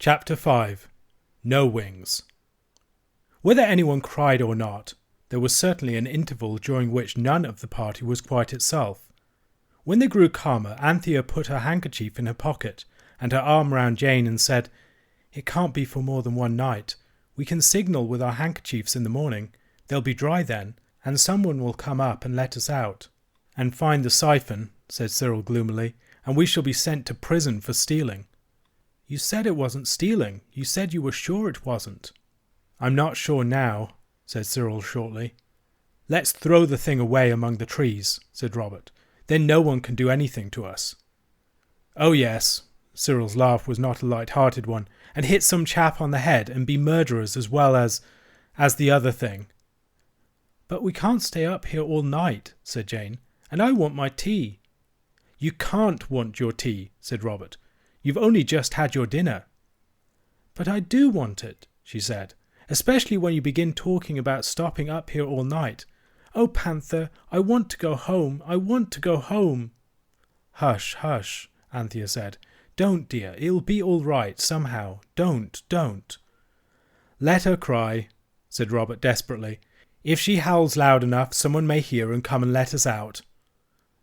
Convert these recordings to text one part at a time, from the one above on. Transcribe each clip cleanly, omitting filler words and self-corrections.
Chapter 5. No Wings. Whether anyone cried or not, there was certainly an interval during which none of the party was quite itself. When they grew calmer, Anthea put her handkerchief in her pocket and her arm round Jane and said, "It can't be for more than one night. We can signal with our handkerchiefs in the morning. They'll be dry then, and someone will come up and let us out." "And find the siphon," said Cyril gloomily, "and we shall be sent to prison for stealing." "You said it wasn't stealing. You said you were sure it wasn't." "I'm not sure now," said Cyril shortly. "Let's throw the thing away among the trees," said Robert. "Then no one can do anything to us." "Oh yes," Cyril's laugh was not a light-hearted one, "and hit some chap on the head and be murderers as well as the other thing." "But we can't stay up here all night," said Jane, "and I want my tea." "You can't want your tea," said Robert. "You've only just had your dinner." "But I do want it," she said, "especially when you begin talking about stopping up here all night. Oh, Panther, I want to go home. I want to go home." "Hush, hush," Anthea said. "Don't, dear. It'll be all right, somehow. Don't. "Let her cry," said Robert desperately. "If she howls loud enough, someone may hear and come and let us out."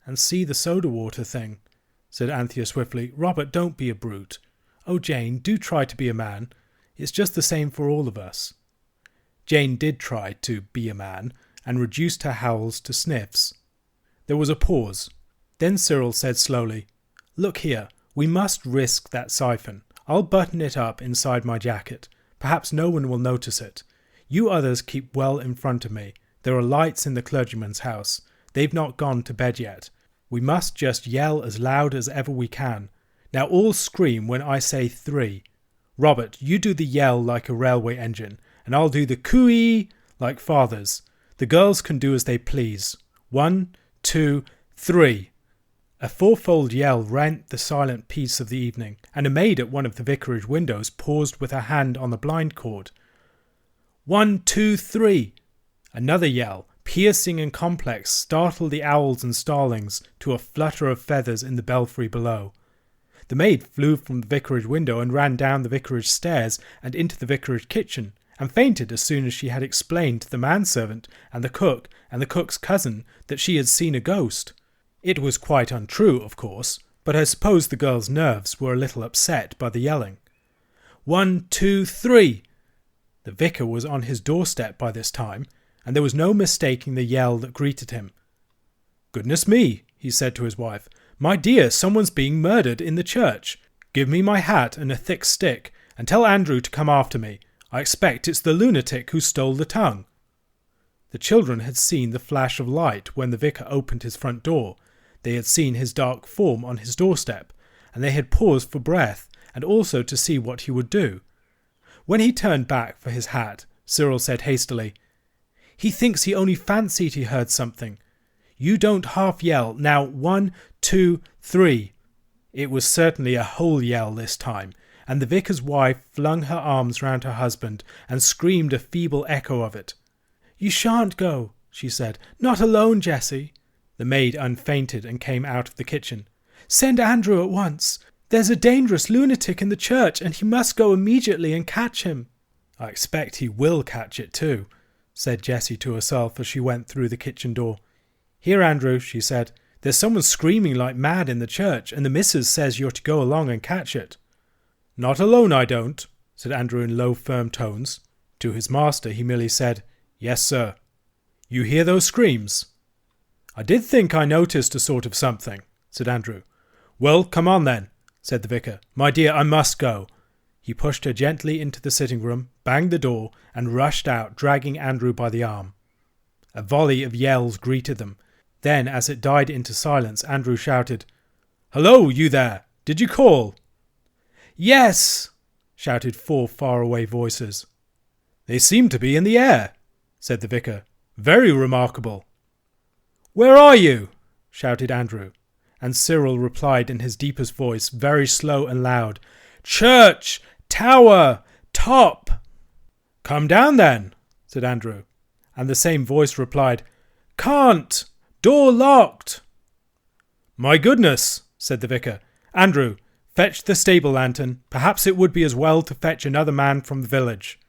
"And see the soda water thing," said Anthea swiftly. "Robert, don't be a brute. Oh, Jane, do try to be a man. It's just the same for all of us." Jane did try to be a man, and reduced her howls to sniffs. There was a pause. Then Cyril said slowly, "Look here, we must risk that siphon. I'll button it up inside my jacket. Perhaps no one will notice it. You others keep well in front of me. There are lights in the clergyman's house. They've not gone to bed yet. We must just yell as loud as ever we can. Now all scream when I say 3. Robert, you do the yell like a railway engine, and I'll do the cooey like father's. The girls can do as they please. 1, 2, 3. A fourfold yell rent the silent peace of the evening, and a maid at one of the vicarage windows paused with her hand on the blind cord. 1, 2, 3. Another yell, piercing and complex, startled the owls and starlings to a flutter of feathers in the belfry below. The maid flew from the vicarage window and ran down the vicarage stairs and into the vicarage kitchen, and fainted as soon as she had explained to the manservant and the cook's cousin that she had seen a ghost. It was quite untrue, of course, but I suppose the girl's nerves were a little upset by the yelling. 1, 2, 3. The vicar was on his doorstep by this time, and there was no mistaking the yell that greeted him. "Goodness me," he said to his wife. "My dear, someone's being murdered in the church. Give me my hat and a thick stick, and tell Andrew to come after me. I expect it's the lunatic who stole the tongue." The children had seen the flash of light when the vicar opened his front door. They had seen his dark form on his doorstep, and they had paused for breath and also to see what he would do. When he turned back for his hat, Cyril said hastily, "He thinks he only fancied he heard something. You don't half yell. Now 1, 2, 3. It was certainly a whole yell this time, and the vicar's wife flung her arms round her husband and screamed a feeble echo of it. "You shan't go," she said. "Not alone, Jessie." The maid unfainted and came out of the kitchen. "Send Andrew at once. There's a dangerous lunatic in the church, and he must go immediately and catch him." "I expect he will catch it too," said Jessie to herself as she went through the kitchen door. "Here, Andrew," she said, "there's someone screaming like mad in the church, and the missus says you're to go along and catch it." "Not alone, I don't," said Andrew in low, firm tones. To his master he merely said, "Yes, sir." "You hear those screams?" "I did think I noticed a sort of something," said Andrew. "Well, come on then," said the vicar. "My dear, I must go." He pushed her gently into the sitting room, banged the door, and rushed out, dragging Andrew by the arm. A volley of yells greeted them. Then, as it died into silence, Andrew shouted, "Hello, you there! Did you call?" "Yes!" shouted 4 faraway voices. "They seem to be in the air," said the vicar. "Very remarkable." "Where are you?" shouted Andrew, and Cyril replied in his deepest voice, very slow and loud, "Church! Tower! Top!" "Come down then," said Andrew, and the same voice replied, "Can't! Door locked!" "My goodness," said the vicar. "Andrew, Fetch the stable lantern. Perhaps it would be as well to fetch another man from the village.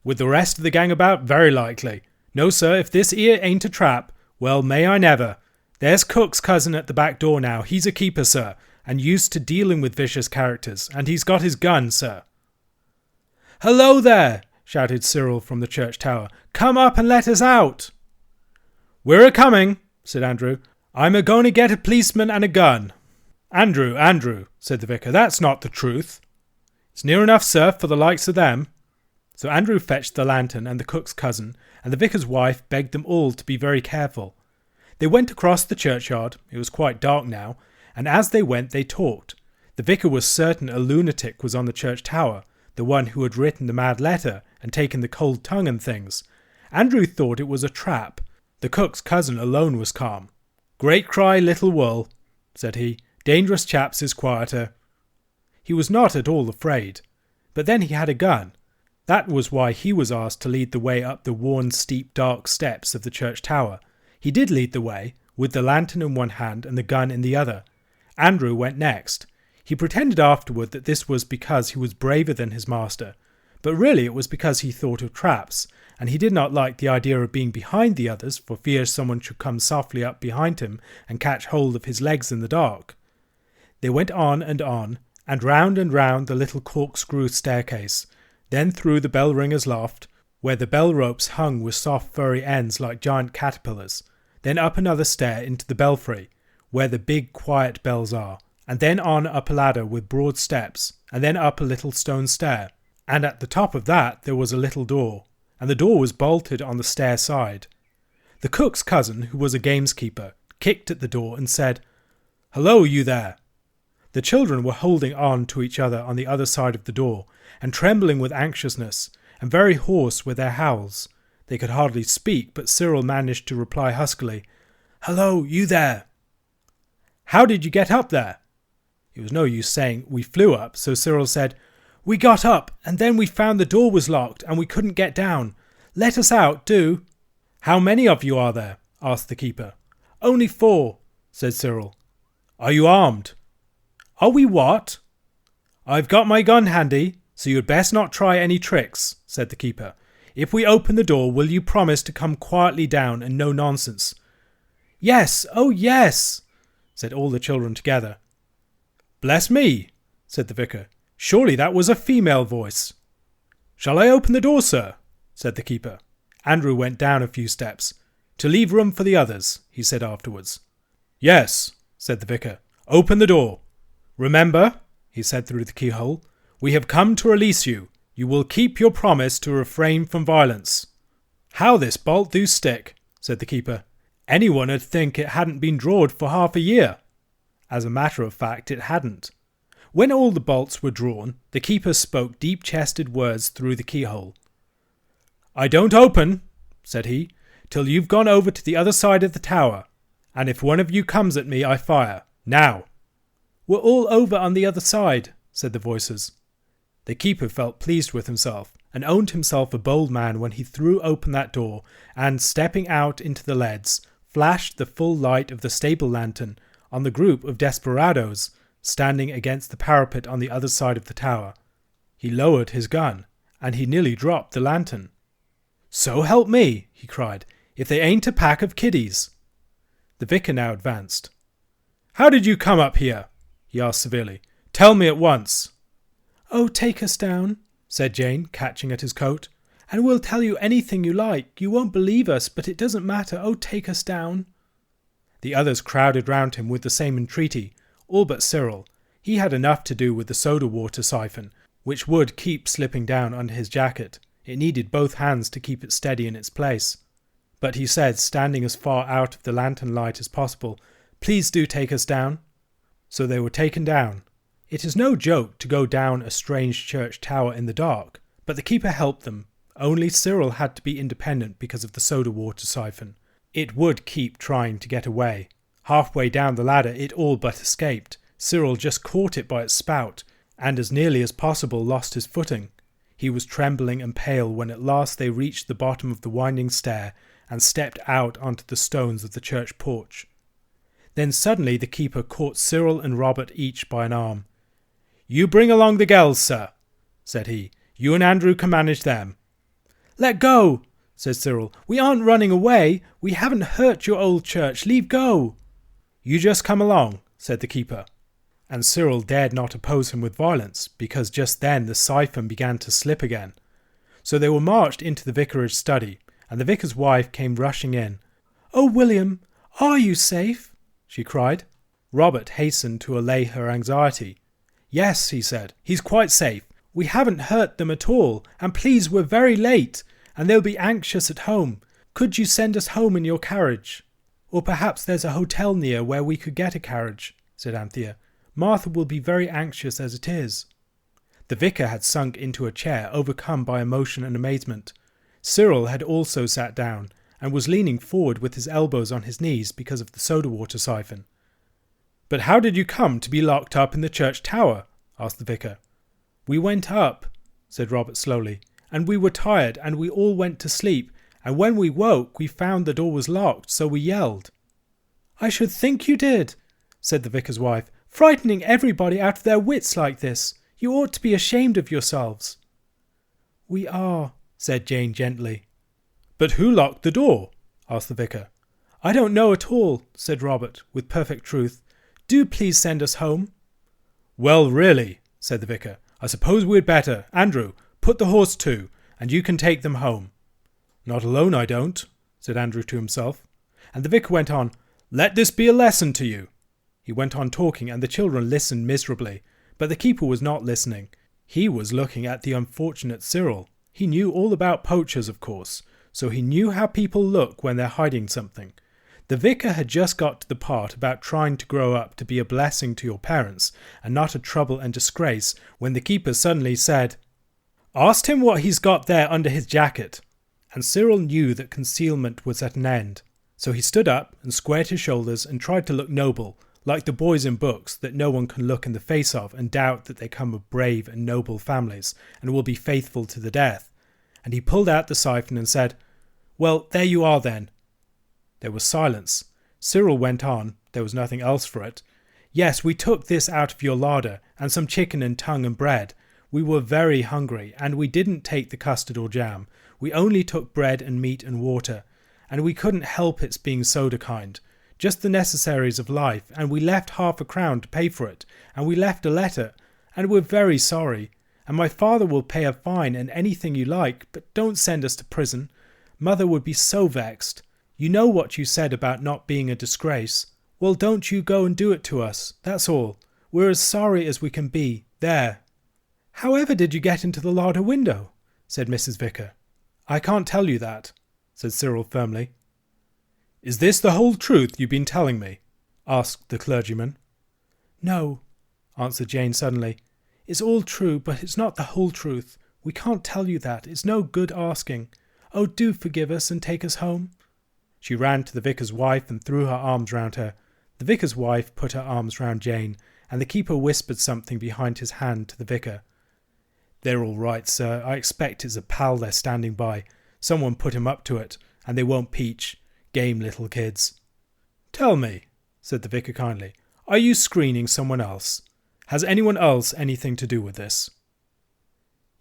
With the rest of the gang about, very likely. No, sir, if this 'ere ain't a trap, well, may I never. There's Cook's cousin at the back door now. He's a keeper, sir, and used to dealing with vicious characters, and he's got his gun, sir. Hello there, shouted Cyril from the church tower. Come up and let us out. We're a-coming, said Andrew. I'm a-going to get a policeman and a gun. Andrew, said the vicar, that's not the truth. It's near enough, sir, for the likes of them. So Andrew fetched the lantern and the cook's cousin, and the vicar's wife begged them all to be very careful. They went across the churchyard. It was quite dark now, and as they went they talked. The vicar was certain a lunatic was on the church tower, the one who had written the mad letter and taken the cold tongue and things. Andrew thought it was a trap. The cook's cousin alone was calm. Great cry, little wool, said he. Dangerous chaps is quieter. He was not at all afraid. But then he had a gun. That was why he was asked to lead the way up the worn, steep, dark steps of the church tower. He did lead the way, with the lantern in one hand and the gun in the other. Andrew went next. He pretended afterward that this was because he was braver than his master, but really it was because he thought of traps, and he did not like the idea of being behind the others for fear someone should come softly up behind him and catch hold of his legs in the dark. They went on, and round the little corkscrew staircase, then through the bell-ringer's loft, where the bell ropes hung with soft furry ends like giant caterpillars, then up another stair into the belfry, where the big quiet bells are, and then on up a ladder with broad steps, and then up a little stone stair, and at the top of that there was a little door, and the door was bolted on the stair side. The cook's cousin, who was a gameskeeper, kicked at the door and said, "Hello, you there!" The children were holding on to each other on the other side of the door, and trembling with anxiousness, and very hoarse with their howls. They could hardly speak, but Cyril managed to reply huskily, "Hello, you there!" "How did you get up there?" It was no use saying, "We flew up," so Cyril said, "We got up, and then we found the door was locked, and we couldn't get down. Let us out, do." "How many of you are there?" asked the keeper. "Only 4, said Cyril. "Are you armed?" "Are we what?" "I've got my gun handy, so you'd best not try any tricks," said the keeper. "If we open the door, will you promise to come quietly down and no nonsense?" "Yes, oh yes," said all the children together. "Bless me," said the vicar. "Surely that was a female voice." "Shall I open the door, sir?" said the keeper. Andrew went down a few steps. "To leave room for the others," he said afterwards. "Yes," said the vicar. "Open the door. Remember," he said through the keyhole, "we have come to release you. You will keep your promise to refrain from violence." "How this bolt do stick," said the keeper. "Anyone 'ud think it hadn't been drawed for half a year." As a matter of fact, it hadn't. When all the bolts were drawn, the keeper spoke deep-chested words through the keyhole. "I don't open," said he, "till you've gone over to the other side of the tower, and if one of you comes at me, I fire. Now." "We're all over on the other side," said the voices. The keeper felt pleased with himself, and owned himself a bold man when he threw open that door, and, stepping out into the leads, flashed the full light of the stable lantern on the group of desperadoes standing against the parapet on the other side of the tower. He lowered his gun, and he nearly dropped the lantern. "So help me," he cried, "if they ain't a pack of kiddies." The vicar now advanced. "How did you come up here?" he asked severely. "Tell me at once." "Oh, take us down," said Jane, catching at his coat, "and we'll tell you anything you like. You won't believe us, but it doesn't matter. Oh, take us down." The others crowded round him with the same entreaty, all but Cyril. He had enough to do with the soda-water siphon, which would keep slipping down under his jacket. It needed both hands to keep it steady in its place. But he said, standing as far out of the lantern light as possible, "Please do take us down." So they were taken down. It is no joke to go down a strange church tower in the dark, but the keeper helped them. Only Cyril had to be independent because of the soda-water siphon. It would keep trying to get away. Halfway down the ladder it all but escaped. Cyril just caught it by its spout, and as nearly as possible lost his footing. He was trembling and pale when at last they reached the bottom of the winding stair and stepped out onto the stones of the church porch. Then suddenly the keeper caught Cyril and Robert each by an arm. "You bring along the girls, sir," said he. "You and Andrew can manage them." "Let go," said Cyril. "We aren't running away. We haven't hurt your old church. Leave go." "You just come along," said the keeper. And Cyril dared not oppose him with violence, because just then the siphon began to slip again. So they were marched into the vicarage study, and the vicar's wife came rushing in. "Oh, William, are you safe?" she cried. Robert hastened to allay her anxiety. "Yes," he said, "he's quite safe. We haven't hurt them at all, and please, we're very late, and they'll be anxious at home. Could you send us home in your carriage?" "Or perhaps there's a hotel near where we could get a carriage," said Anthea. "Martha will be very anxious as it is." The vicar had sunk into a chair, overcome by emotion and amazement. Cyril had also sat down, and was leaning forward with his elbows on his knees because of the soda-water siphon. "But how did you come to be locked up in the church tower?" asked the vicar. "We went up," said Robert slowly, "and we were tired, and we all went to sleep, and when we woke we found the door was locked, so we yelled." "I should think you did," said the vicar's wife, "frightening everybody out of their wits like this. You ought to be ashamed of yourselves." "We are," said Jane gently. "But who locked the door?" asked the vicar. "I don't know at all," said Robert, with perfect truth. "Do please send us home." "Well, really," said the vicar, "I suppose we'd better. Andrew, put the horse to, and you can take them home." "Not alone, I don't," said Andrew to himself. And the vicar went on, "Let this be a lesson to you." He went on talking, and the children listened miserably, but the keeper was not listening. He was looking at the unfortunate Cyril. He knew all about poachers, of course, so he knew how people look when they're hiding something. The vicar had just got to the part about trying to grow up to be a blessing to your parents and not a trouble and disgrace, when the keeper suddenly said, "Ask him what he's got there under his jacket." And Cyril knew that concealment was at an end. So he stood up and squared his shoulders and tried to look noble, like the boys in books that no one can look in the face of and doubt that they come of brave and noble families and will be faithful to the death. And he pulled out the siphon and said, "Well, there you are then." There was silence. Cyril went on. There was nothing else for it. "Yes, we took this out of your larder, and some chicken and tongue and bread. We were very hungry, and we didn't take the custard or jam. We only took bread and meat and water, and we couldn't help its being soda kind. Just the necessaries of life, and we left £0.50 to pay for it, and we left a letter, and we're very sorry, and my father will pay a fine and anything you like, but don't send us to prison. Mother would be so vexed. You know what you said about not being a disgrace. Well, don't you go and do it to us, that's all. We're as sorry as we can be. There." "However did you get into the larder window?" said Mrs. Vicar. "I can't tell you that," said Cyril firmly. "Is this the whole truth you've been telling me?" asked the clergyman. "No," answered Jane suddenly. "It's all true, but it's not the whole truth. We can't tell you that. It's no good asking. Oh, do forgive us and take us home." She ran to the vicar's wife and threw her arms round her. The vicar's wife put her arms round Jane, and the keeper whispered something behind his hand to the vicar. "They're all right, sir. I expect it's a pal they're standing by. Someone put him up to it, and they won't peach. Game little kids." "Tell me," said the vicar kindly, "are you screening someone else? Has anyone else anything to do with this?"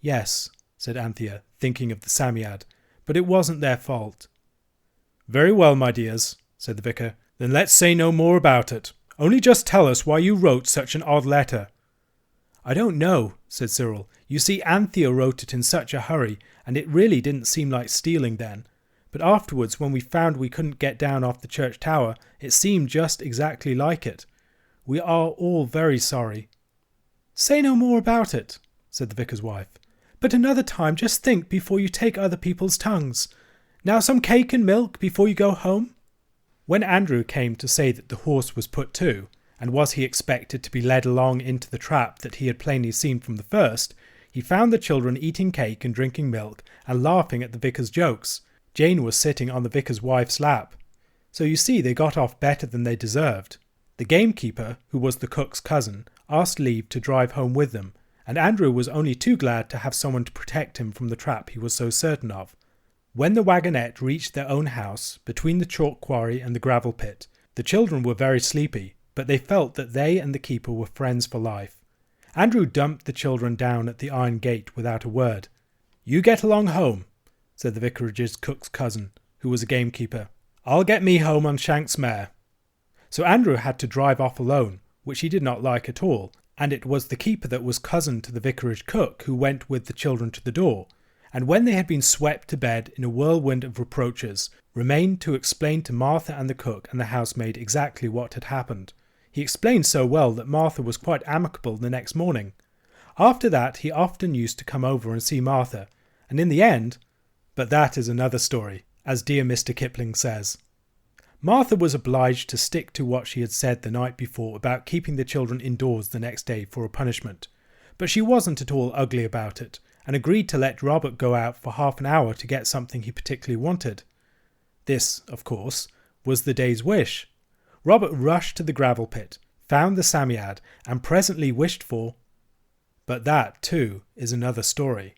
"Yes," said Anthea, thinking of the Psammead, "but it wasn't their fault." "Very well, my dears," said the vicar. "Then let's say no more about it. Only just tell us why you wrote such an odd letter." "I don't know," said Cyril. "You see, Anthea wrote it in such a hurry, and it really didn't seem like stealing then. But afterwards, when we found we couldn't get down off the church tower, it seemed just exactly like it. We are all very sorry." "Say no more about it," said the vicar's wife. "But another time just think before you take other people's tongues. Now some cake and milk before you go home?" When Andrew came to say that the horse was put to, and was he expected to be led along into the trap that he had plainly seen from the first, he found the children eating cake and drinking milk and laughing at the vicar's jokes. Jane was sitting on the vicar's wife's lap. So you see they got off better than they deserved. The gamekeeper, who was the cook's cousin, asked leave to drive home with them, and Andrew was only too glad to have someone to protect him from the trap he was so certain of. When the wagonette reached their own house, between the chalk quarry and the gravel pit, the children were very sleepy, but they felt that they and the keeper were friends for life. Andrew dumped the children down at the iron gate without a word. "You get along home," said the vicarage's cook's cousin, who was a gamekeeper. "I'll get me home on Shank's mare." So Andrew had to drive off alone, which he did not like at all, and it was the keeper that was cousin to the vicarage cook who went with the children to the door, and when they had been swept to bed in a whirlwind of reproaches, remained to explain to Martha and the cook and the housemaid exactly what had happened. He explained so well that Martha was quite amicable the next morning. After that he often used to come over and see Martha, and in the end, but that is another story, as dear Mr. Kipling says. Martha was obliged to stick to what she had said the night before about keeping the children indoors the next day for a punishment, but she wasn't at all ugly about it, and agreed to let Robert go out for half an hour to get something he particularly wanted. This, of course, was the day's wish. Robert rushed to the gravel pit, found the Psammead, and presently wished for... But that, too, is another story.